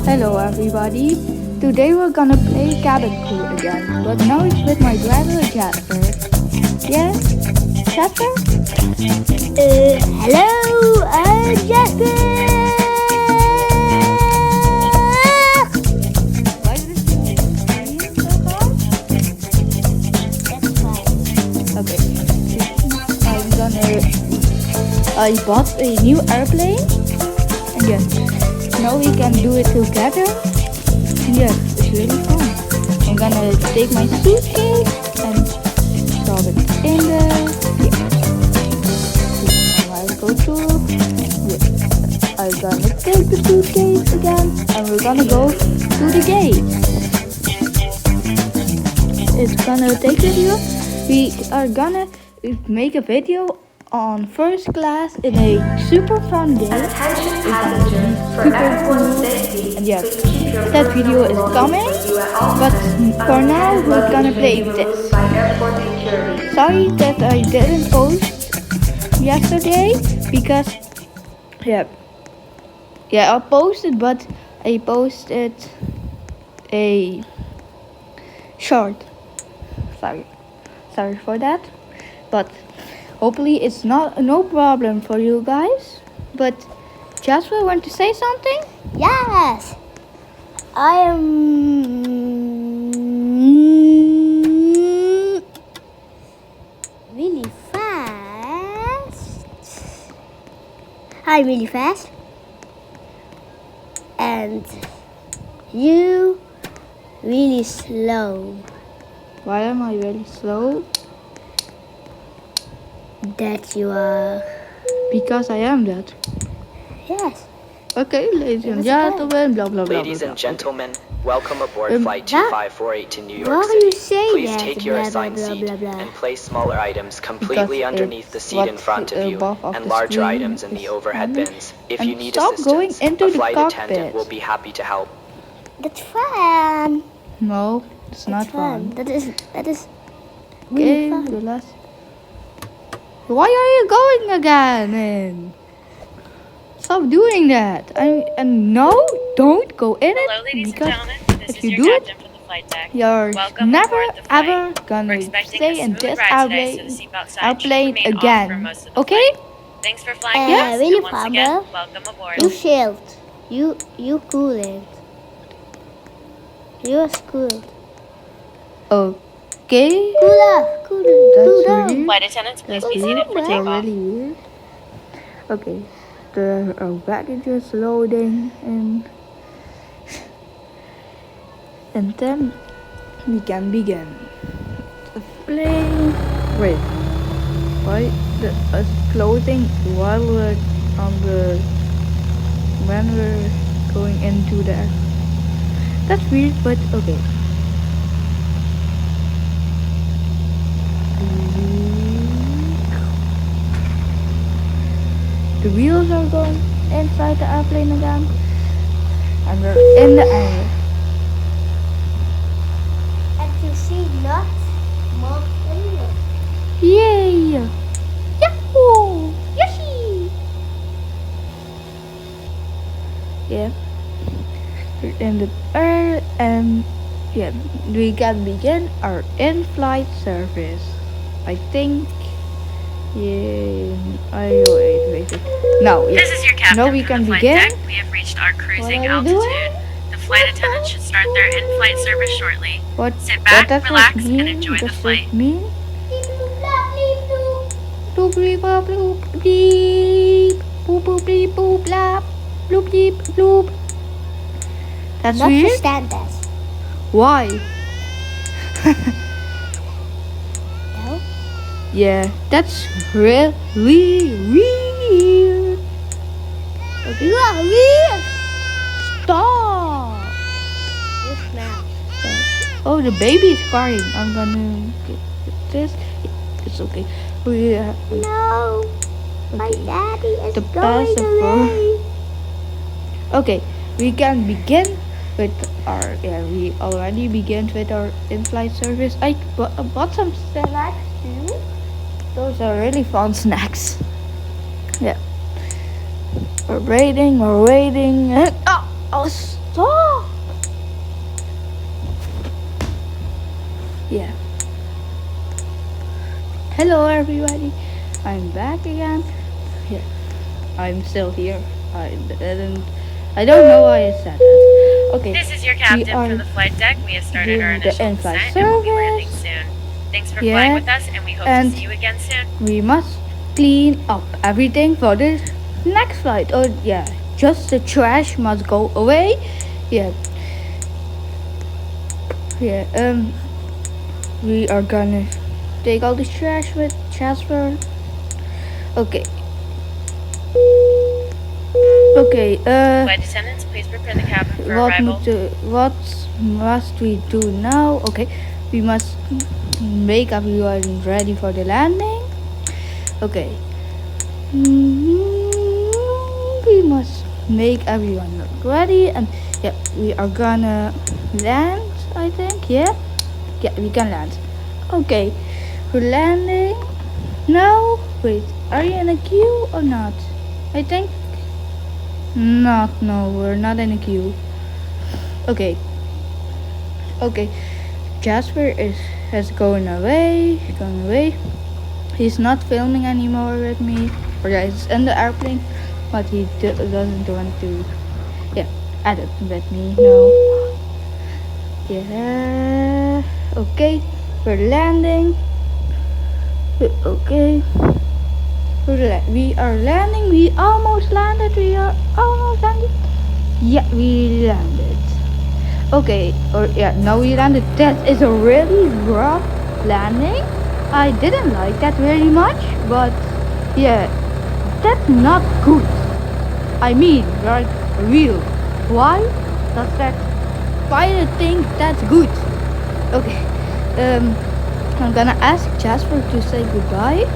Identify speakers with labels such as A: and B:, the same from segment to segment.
A: Hello everybody. Today we're gonna play cabin crew again, but now it's with my brother Jasper. Yes, Jasper?
B: Hello, Jasper.
A: Why did you scream so fast?
B: That's fine.
A: Okay. I bought a new airplane, and yes, now we can do it together. And yes, it's really fun. I'm gonna take my suitcase and drop it in the I'll go to I'm gonna take the suitcase again and we're gonna go to the gate. It's gonna take a video. We are gonna make a video on first class in a super fun day.
C: Attention passengers, for everyone's safety,
A: And yes,
C: please keep your
A: that video is coming, but for now we're gonna play this.
C: by airport security.
A: Sorry that I didn't post yesterday because I posted, but I posted a short. Sorry for that, but hopefully it's no problem for you guys. But Jasper, want to say something?
B: Yes, I am really fast. I'm really fast, and you really slow.
A: Why am I really slow?
B: That you are.
A: Because I am that.
B: Yes.
A: Okay, ladies and
B: That's
A: gentlemen, blah blah blah.
D: Ladies
A: blah,
D: and
A: blah.
D: gentlemen, welcome aboard Flight
B: that-
D: 2548 to New York
B: Why
D: City.
B: you say
D: Please
B: that?
D: take your
B: Blah, blah,
D: assigned
B: blah,
D: seat
B: blah, blah.
D: and place smaller items completely
A: Because
D: underneath the
A: it's
D: seat in
A: what's
D: front of you
A: above of
D: and
A: the
D: larger
A: screen
D: items in the
A: is
D: overhead
A: running.
D: bins. If
A: And
D: you need
A: stop going
D: assistance,
A: into
D: a
A: the
D: flight
A: cockpit.
D: attendant will be happy to help.
B: That's fun.
A: No, it's not
B: That's
A: fun.
B: That is
A: Okay,
B: really fun.
A: the last. Why are you going again? Man? Stop doing that. And no, don't go in
E: Hello,
A: it
E: ladies and
A: because
E: gentlemen. This
A: if
E: is
A: you
E: your
A: do it,
E: captain from the flight deck.
A: you're
E: Welcome
A: never
E: aboard the flight.
A: ever
E: We're
A: gonna
E: expecting
A: stay
E: a
A: in
E: smooth
A: this
E: ride today, so the seatbelt sign should
A: airplane
E: remain off for
A: again.
E: most of the
A: Okay?
E: flight. Thanks for flying
B: Yeah,
E: with us,
B: really
E: and once
B: fun,
E: again,
B: bro.
E: welcome aboard.
B: You shield. You cool it. You're schooled.
A: Okay.
B: Cool off. Cool
A: That's
B: down.
A: weird.
E: Flight attendants, please
A: That's
E: be
A: weird.
E: seated for
A: That's
E: takeoff.
A: really weird. Okay. The baggage is loading and then we can begin. The plane. Wait. Why the clothing while we're when we're going into the That's weird, but okay. The wheels are going inside the airplane again. And we're in the air.
B: And you see not more anywhere.
A: Yay! Yahoo! Yoshi! Yeah. We're in the air and yeah, we can begin our in-flight service. I think. Yeah. Wait. No, yeah.
E: This is your captain
A: Now we
E: from
A: can
E: the flight
A: begin.
E: deck. We have reached our cruising
A: What are we
E: altitude.
A: doing?
E: The flight attendants should start their in-flight service shortly.
A: What?
E: Sit back,
A: does
E: relax,
A: it
E: and
A: mean?
E: enjoy the
A: Does it
E: flight.
A: mean? Bloop bleep bloop bloop bleep boop boop bleep boop blap bloop bleep bloop. That's
B: Not
A: weird.
B: understand that.
A: Why?
B: No?
A: Yeah, that's really weird. Okay.
B: You are weird.
A: Stop.
B: Yes, ma'am.
A: Oh, the baby is crying. I'm gonna get this. It's okay.
B: No. My
A: Okay.
B: daddy is
A: The
B: going
A: pacifier.
B: away.
A: Okay, we can begin with our. Yeah, we already began with our in-flight service. I bought some snacks too. Those are really fun snacks. Yeah. We're waiting. stop. Yeah. Hello everybody. I'm back again. Here. I'm still here. I don't know why I said that. Okay.
E: This is your captain
A: are
E: from the flight deck. We have started our
A: doing the
E: initial
A: in-flight
E: descent and we'll be landing
A: service.
E: soon. Thanks for
A: Yeah,
E: flying with us, and we hope
A: and
E: to see you again soon.
A: we must clean up everything for the next flight. Oh yeah, just the trash must go away. Yeah. Yeah. We are gonna take all the trash with Jasper. Okay. Okay.
E: Flight attendants, please prepare the cabin for arrival.
A: What must we do now? Okay, we must make everyone ready for the landing. Okay. We must make everyone ready, and yeah, we are gonna land. I think. Yeah, we can land. Okay, we're landing now. Wait, are you in a queue or not? I think not. No, we're not in a queue. Okay. Jasper has gone away. He's not filming anymore with me. Or yeah, he's in the airplane, but he doesn't want to. Yeah, edit with me. No. Yeah. Okay, we're landing. Okay. We are landing. We almost landed. Yeah, we landed. Okay, now we landed. That is a really rough landing. I didn't like that very much, but yeah, that's not good. I mean, like real. Why does that pilot think that's good? Okay, I'm gonna ask Jasper to say goodbye.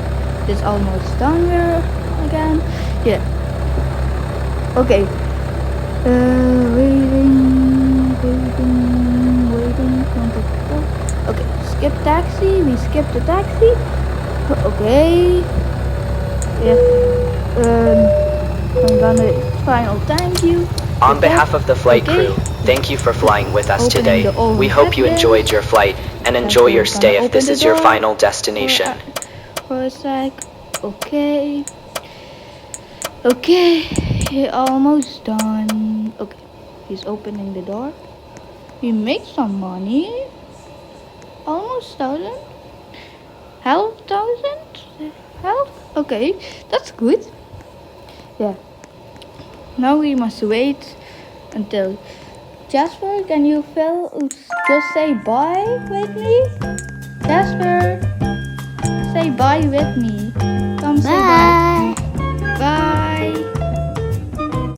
A: It's almost done here again. Yeah. Okay. Waiting. Okay, skip taxi. We skip the taxi. Okay. Yeah. I'm gonna final thank you.
D: On behalf of the flight crew, thank you for flying with us today. We hope you enjoyed your flight and enjoy your stay if this is your final destination.
A: For a sec. Okay, almost done. Okay, he's opening the door. We make some money. Almost 1,000. Health. Okay, that's good. Yeah. Now we must wait until Jasper. Can you just say bye with me? Jasper, say bye with me. Come say bye.